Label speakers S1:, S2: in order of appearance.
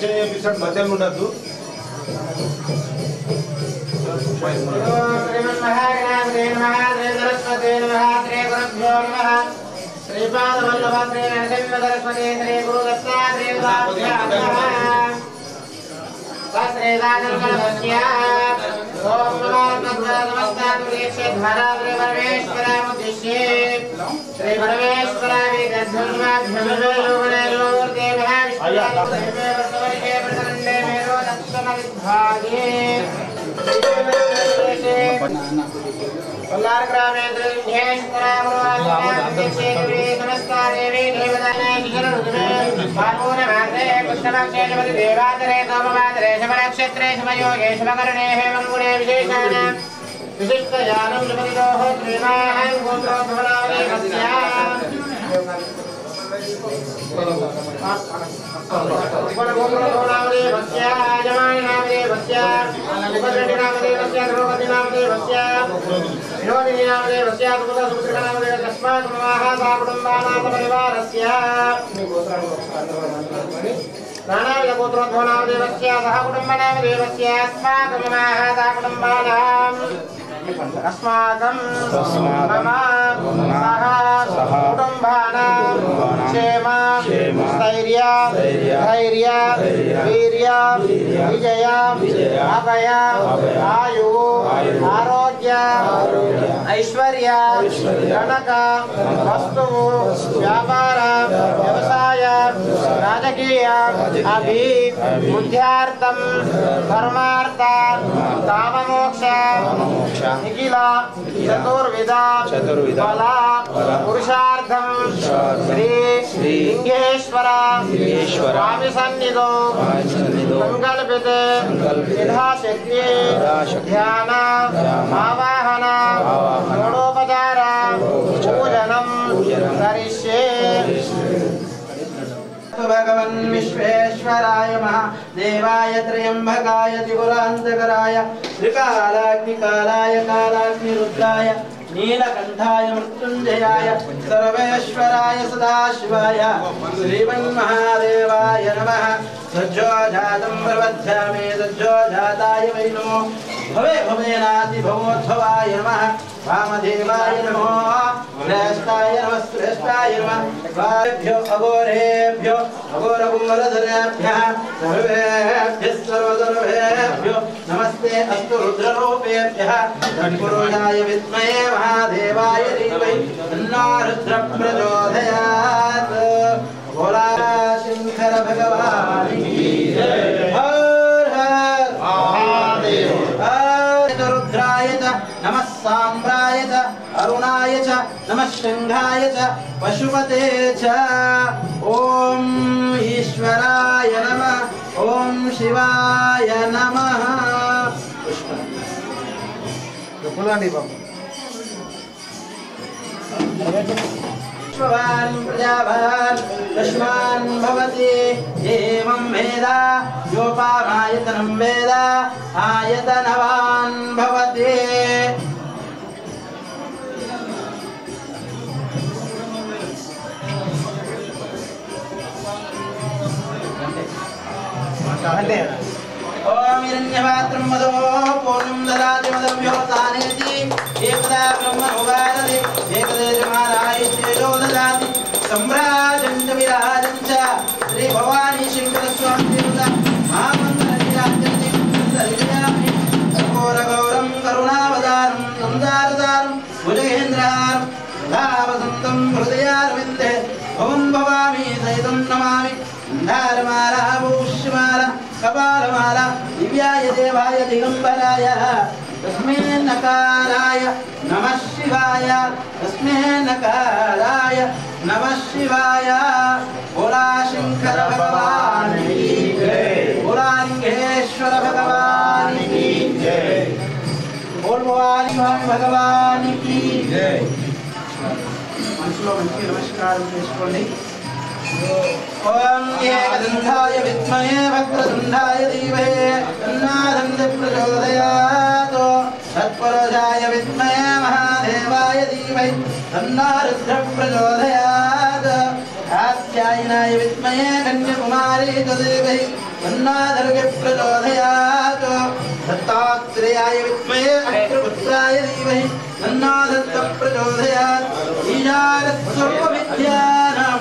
S1: అర్చన చేపిస్తాడు మధ్యలో ఉండద్దు अस्माकं मम सह कुटुंबानां क्षेम स्थैर्य धैर्य वीर्य विजय अभय आयु आरोग्य ऐश्वर्य कनक वस्तु व्यापार व्यवसाय राजकीय बुद्ध्यार्थं धर्मार्थ काममोक्ष निखिल चतुर्विध बला पुरुषार्थं श्री लिंगेश्वर स्वामी सन्निधो संकल्पिते यथाशक्ति ध्यान आवाहन षोडोपचार पूजनं करिष्ये। भगवन् विश्वेश्वराय महादेवाय त्र्यंबकाय त्रिपुरान्तकराय त्रिकालाग्निकालाय कालाग्निरुद्राय नीलकंठाय मृत्युंजयाय सर्वेश्वराय सदाशिवाय श्रीमन्महादेवाय नमः। सज्जोजातं प्रवध्यामि सज्जोजाताय वै नमो भवे भवेनाति भवोद्भवाय नमः। वामदेवाय नमो श्रेष्ठाय नमः श्रेष्ठाय नमः। वाभ्यो अघोरेभ्यो अघोरघोरधरेभ्यः सर्वेभ्यः सर्वधर्मेभ्यो नमस्ते अस्तु रुद्ररूपेभ्यः। तत्पुरुषाय विद्महे महादेवाय धीमहि तन्नो रुद्रः प्रचोदयात्। भोला शंकर भगवान की जय। हर हर महादेव। रुद्राय च नमः सांब्राय च अरुणाय च नमः शंखाय च पशुपते च। ओम ईश्वराय नमः ओम शिवाय नमः। विश्ववान् प्रजावान् तस्मान् भवति एवं वेद योपामायतनं वेद आयतनवान् भवति। ओम हिरण्यपात्रं मदो पूर्णं ददाति मदव्योतानेति एकदा ब्रह्मणोगादति एकदेशमानायिष्येजो ददाति सम्राजं च विराजं च श्री भवानी शंकरस्वामिदेवता महामन्त्रनिराजन्ति सर्वयामि घोरघोरं करुणावतारं नन्दावतारं भुजगेन्द्रहारं सदावसन्तं हृदयारविन्दे भवं भवामि सहितं नमामि। धारमाला भूष्यमाला कपालमाला दिव्याय देवाय दिगंबराय तस्मै नकाराय नमः शिवाय तस्मै नकाराय नमः शिवाय। भोला शंकर भगवान की जय। भोला लिंगेश्वर भगवान की जय। बोल भवानी भगवान की जय। नमस्कार ओम एकदंताय विद्महे वक्रतुंडाय धीमहि तन्नो प्रचोदयात्। तत्पुरुषाय विद्महे महादेवाय धीमहि तन्नो रुद्रः प्रचोदयात्। कात्यायनाय विद्महे कन्याकुमारी च धीमहि तन्नादर्गे प्रचोदयात् दत्तात्रेयाय विद्महे अग्रपुत्राय धीमहि तन्नो दत्तः प्रचोदयात् ईशानः सर्वविद्यानां